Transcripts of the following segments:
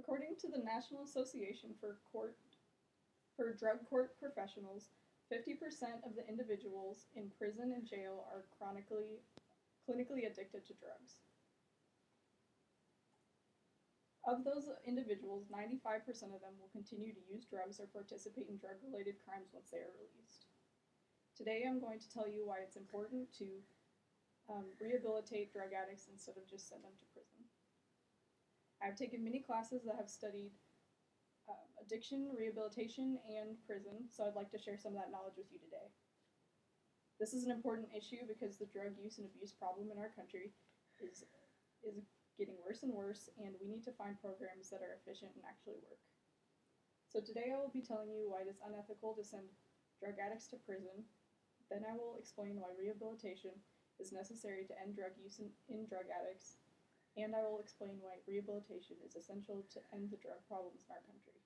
According to the National Association for Drug Court Professionals, 50% of the individuals in prison and jail are clinically addicted to drugs. Of those individuals, 95% of them will continue to use drugs or participate in drug-related crimes once they are released. Today I'm going to tell you why it's important to rehabilitate drug addicts instead of just send them to prison. I've taken many classes that have studied addiction, rehabilitation, and prison, so I'd like to share some of that knowledge with you today. This is an important issue because the drug use and abuse problem in our country is getting worse and worse, and we need to find programs that are efficient and actually work. So today I will be telling you why it is unethical to send drug addicts to prison. Then I will explain why rehabilitation is necessary to end drug use in drug addicts, and I will explain why rehabilitation is essential to end the drug problems in our country.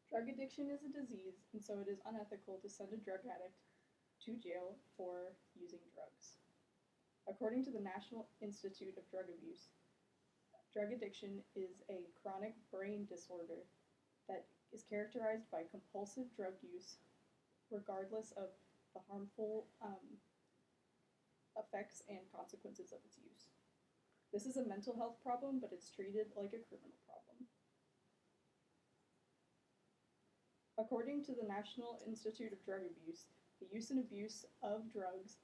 Drug addiction is a disease, and so it is unethical to send a drug addict to jail for using drugs. According to the National Institute of Drug Abuse, drug addiction is a chronic brain disorder that is characterized by compulsive drug use regardless of the harmful effects and consequences of its use. This is a mental health problem, but it's treated like a criminal problem. According to the National Institute of Drug Abuse, the use and abuse of drugs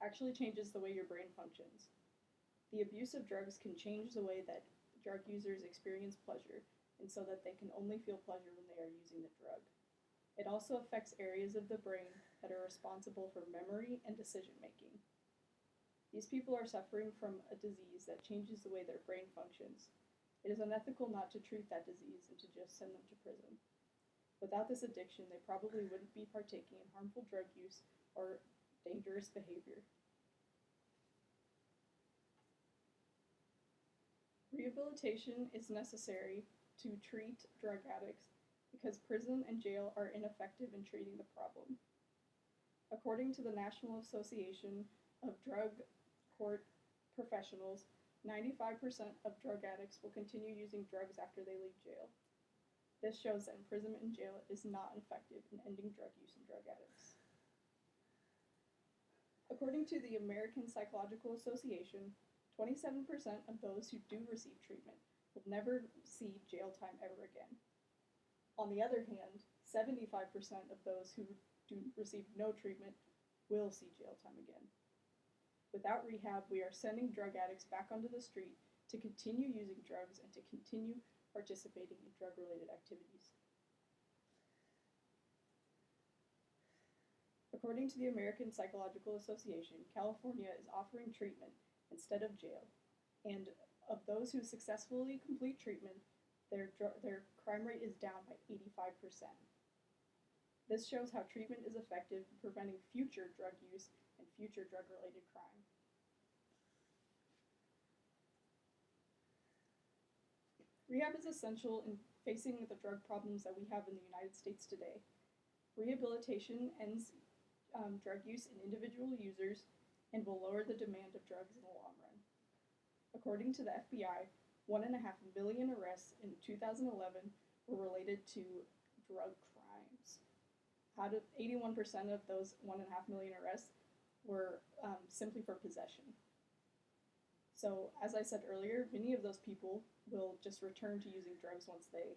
actually changes the way your brain functions. The abuse of drugs can change the way that drug users experience pleasure, and so that they can only feel pleasure when they are using the drug. It also affects areas of the brain that are responsible for memory and decision making. These people are suffering from a disease that changes the way their brain functions. It is unethical not to treat that disease and to just send them to prison. Without this addiction, they probably wouldn't be partaking in harmful drug use or dangerous behavior. Rehabilitation is necessary to treat drug addicts because prison and jail are ineffective in treating the problem. According to the National Association of Drug Court Professionals, 95% of drug addicts will continue using drugs after they leave jail. This shows that imprisonment in jail is not effective in ending drug use in drug addicts. According to the American Psychological Association, 27% of those who do receive treatment will never see jail time ever again. On the other hand, 75% of those who do receive no treatment will see jail time again. Without rehab, we are sending drug addicts back onto the street to continue using drugs and to continue participating in drug-related activities. According to the American Psychological Association, California is offering treatment instead of jail, and of those who successfully complete treatment, their crime rate is down by 85%. This shows how treatment is effective in preventing future drug use and future drug-related crime. Rehab is essential in facing the drug problems that we have in the United States today. Rehabilitation ends drug use in individual users and will lower the demand of drugs in the long run. According to the FBI, 1.5 million arrests in 2011 were related to drug crimes. 81% of those 1.5 million arrests were simply for possession. So, as I said earlier, many of those people will just return to using drugs once they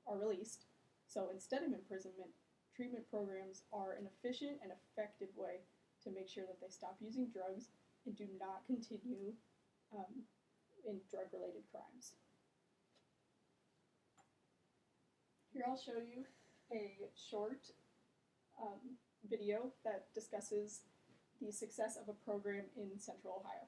are released. So instead of imprisonment, treatment programs are an efficient and effective way to make sure that they stop using drugs and do not continue in drug-related crimes. Here I'll show you a short video that discusses the success of a program in Central Ohio.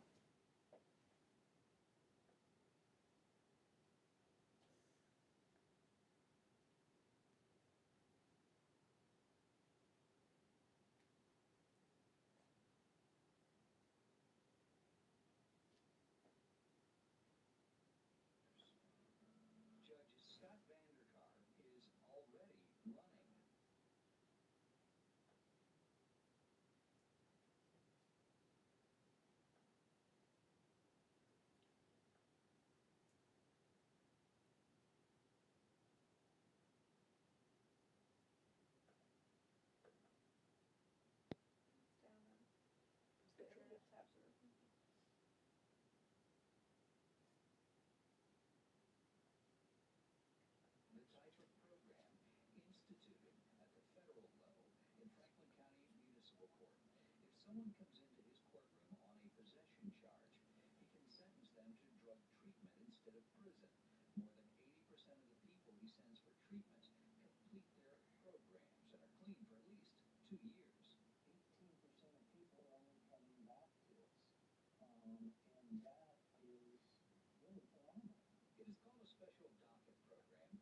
someone comes into his courtroom on a possession charge, he can sentence them to drug treatment instead of prison. More than 80% of the people he sends for treatment complete their programs and are clean for at least 2 years. 18% of people are only coming back to us. And that is really phenomenal. It is called a special docket program.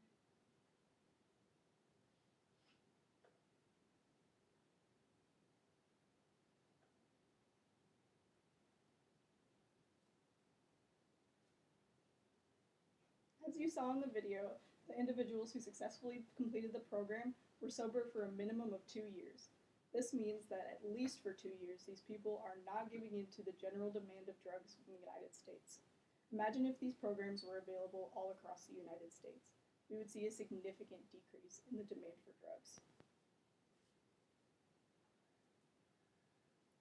As you saw in the video, the individuals who successfully completed the program were sober for a minimum of 2 years. This means that at least for 2 years, these people are not giving in to the general demand of drugs in the United States. Imagine if these programs were available all across the United States. We would see a significant decrease in the demand for drugs.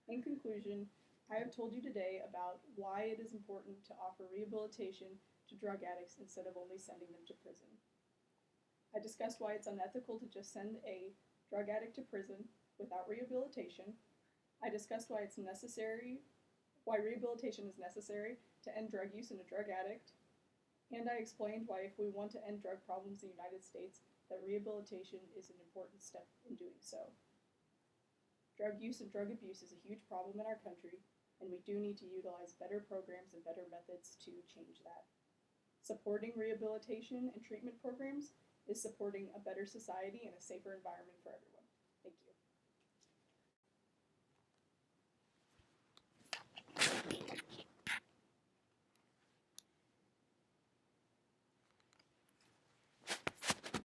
In conclusion, I have told you today about why it is important to offer rehabilitation to drug addicts instead of only sending them to prison. I discussed why it's unethical to just send a drug addict to prison without rehabilitation. I discussed why rehabilitation is necessary to end drug use in a drug addict. And I explained why, if we want to end drug problems in the United States, that rehabilitation is an important step in doing so. Drug use and drug abuse is a huge problem in our country, and we do need to utilize better programs and better methods to change that. Supporting rehabilitation and treatment programs is supporting a better society and a safer environment for everyone.